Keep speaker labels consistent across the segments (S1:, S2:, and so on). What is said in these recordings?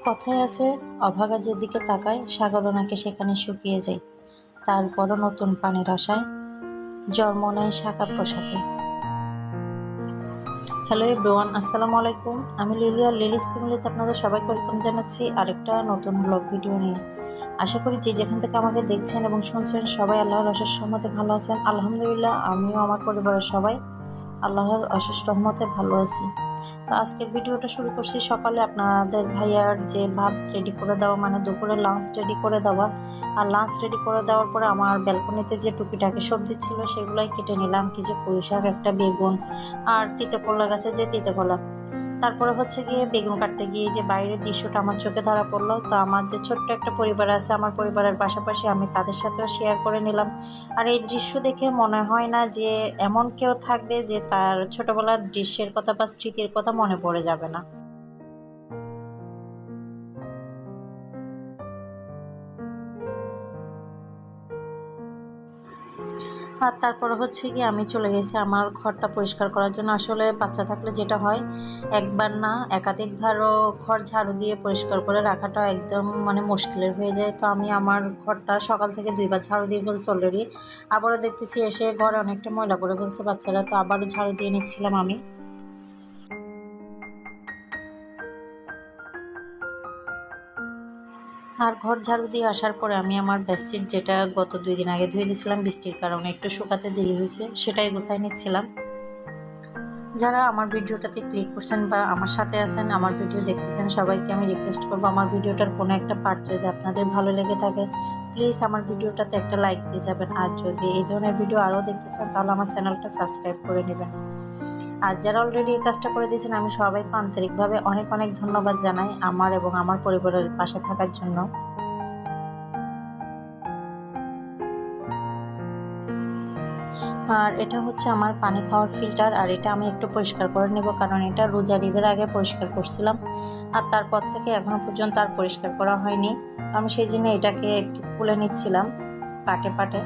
S1: কথায় আছে, অভাগা যেদিকে তাকায় সাগরও নাকি সেখানে শুকিয়ে যায়। তারপরও নতুন পানির আশায় জন্ম নেয় শাখা প্রশাখে। হ্যালো এভরিওয়ান, আসসালামু আলাইকুম। আমি লিলি আর লিলিস ফ্যামিলিতে আপনাদের সবাইকে ওয়েলকাম জানাচ্ছি আরেকটা নতুন ব্লগ ভিডিও নিয়ে। আশা করি যে যেখান থেকে আমাকে দেখছেন এবং শুনছেন সবাই আল্লাহর অশেষ রহমতে ভালো আছেন। আলহামদুলিল্লাহ, আমিও আমার পরিবারের সবাই আল্লাহর অশেষ রহমতে ভালো আছি। তো আজকের ভিডিওটা শুরু করছি সকালে আপনাদের ভাইয়ার যে ভাত রেডি করে দেওয়া, মানে দুপুরে লাঞ্চ রেডি করে দেওয়া। আর লাঞ্চ রেডি করে দেওয়ার পরে আমার ব্যালকনিতে যে টুকিটাকি সবজি ছিল সেগুলোই কেটে নিলাম, কিছু পুঁই শাক, একটা বেগুন আর তিতাকলা গাছে যে তিতাকলা। তারপরে হচ্ছে গিয়ে বেগুন কাটতে গিয়ে যে বাইরের দৃশ্যটা আমার চোখে ধরা পড়লো। তো আমার যে ছোট্ট একটা পরিবার আছে, আমার পরিবারের পাশাপাশি আমি তাদের সাথেও শেয়ার করে নিলাম। আর এই দৃশ্য দেখে মনে হয় না যে এমন কেউ থাকবে যে তার ছোটবেলার দৃশ্যের কথা বা স্মৃতির কথা মনে পড়ে যাবে না। আর তারপরে হচ্ছে গিয়ে আমি চলে গেছি আমার ঘরটা পরিষ্কার করার জন্য। আসলে বাচ্চা থাকলে যেটা হয়, একবার না একাধিকবারও ঘর ঝাড়ু দিয়ে পরিষ্কার করে রাখাটা একদম মানে মুশকিলের হয়ে যায়। তো আমি আমার ঘরটা সকাল থেকে 2বার ঝাড়ু দিয়ে ফেলছি অলরেডি। আবারও দেখতেছি এসে ঘরে অনেকটা ময়লা করে ফেলছে বাচ্চারা, তো আবারও ঝাড়ু দিয়ে নিচ্ছিলাম আমি। আর ঘর ঝাড়ু দিয়ে আসার পরে আমি আমার বেডশিট, যেটা গত 2 দিন আগে ধুয়ে দিয়েছিলাম বৃষ্টির কারণে একটু শুকাতে দেরি হয়েছে, সেটাই গুছাই নিচ্ছিলাম। যারা আমার ভিডিওটাতে ক্লিক করছেন বা আমার সাথে আছেন, আমার ভিডিও দেখতেছেন, সবাইকে আমি রিকোয়েস্ট করবো, আমার ভিডিওটার কোনো একটা পার্ট যদি আপনাদের ভালো লেগে থাকে প্লিজ আমার ভিডিওটাতে একটা লাইক দিয়ে যাবেন। আর যদি এই ধরনের ভিডিও আরও দেখতে চান তাহলে আমার চ্যানেলটা সাবস্ক্রাইব করে নেবেন। আর যারা অলরেডি এই কাজটা করে দিয়েছেন আমি সবাইকে আন্তরিকভাবে অনেক অনেক ধন্যবাদ জানাই আমার এবং আমার পরিবারের পাশে থাকার জন্য। আর এটা হচ্ছে আমার পানি খাওয়ার ফিল্টার, আর এটা আমি একটু পরিষ্কার করে নেব, কারণ এটা রোজার ঈদের আগে পরিষ্কার করছিলাম আর তারপর থেকে এখনো পর্যন্ত আর পরিষ্কার করা হয়নি। তো আমি সেই জন্য এটাকে একটু খুলে নিচ্ছিলাম পাটে পাটে।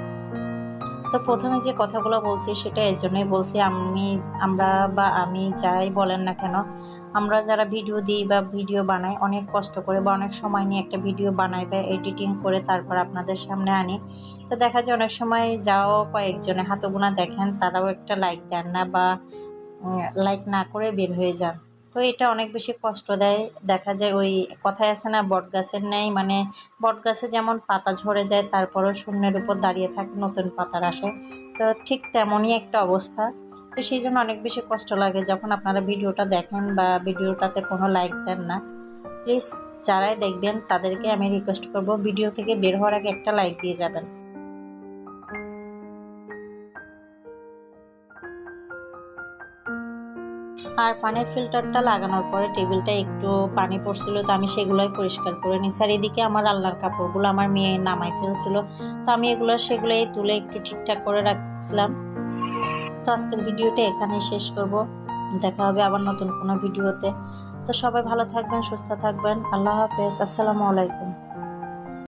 S1: তো প্রথমে যে কথাগুলো বলছি সেটা এর জন্যই বলছি, আমরা বা আমি যাই বলেন না কেন, আমরা যারা ভিডিও দিই বা ভিডিও বানাই অনেক কষ্ট করে বা অনেক সময় নিয়ে একটা ভিডিও বানাই বা এডিটিং করে তারপর আপনাদের সামনে আনি। তো দেখা যায় অনেক সময় যাও কয়েকজনে হাতে গোনা দেখেন, তারাও একটা লাইক দেন না বা লাইক না করে বের হয়ে যান। তো এটা অনেক বেশি কষ্ট দেয়। দেখা যায় ওই কথায় আছে না, বট গাছের নেই, মানে বট গাছে যেমন পাতা ঝরে যায় তারপরও শূন্যের উপর দাঁড়িয়ে থাকে নতুন পাতার আশায়, তো ঠিক তেমনই একটা অবস্থা। তো সেই জন্য অনেক বেশি কষ্ট লাগে যখন আপনারা ভিডিওটা দেখেন বা ভিডিওটাতে কোনো লাইক দেন না। প্লিজ যারাই দেখবেন তাদেরকে আমি রিকোয়েস্ট করব, ভিডিও থেকে বের হওয়ার আগে একটা লাইক দিয়ে যাবেন। আর পানির ফিল্টারটা লাগানোর পরে টেবিলটা একটু পানি পড়ছিল, তো আমি সেগুলোই পরিষ্কার করে নিচ্ছি। আর এদিকে আমার আলনার কাপড়গুলো আমার মেয়ে নামাই ফেলছিল, তো আমি সেগুলোই তুলে একটু ঠিকঠাক করে রাখছিলাম। তো আজকের ভিডিওটা এখানেই শেষ করব, দেখা হবে আবার নতুন কোনো ভিডিওতে। তো সবাই ভালো থাকবেন, সুস্থ থাকবেন, আল্লাহ হাফেজ, আসসালামু আলাইকুম।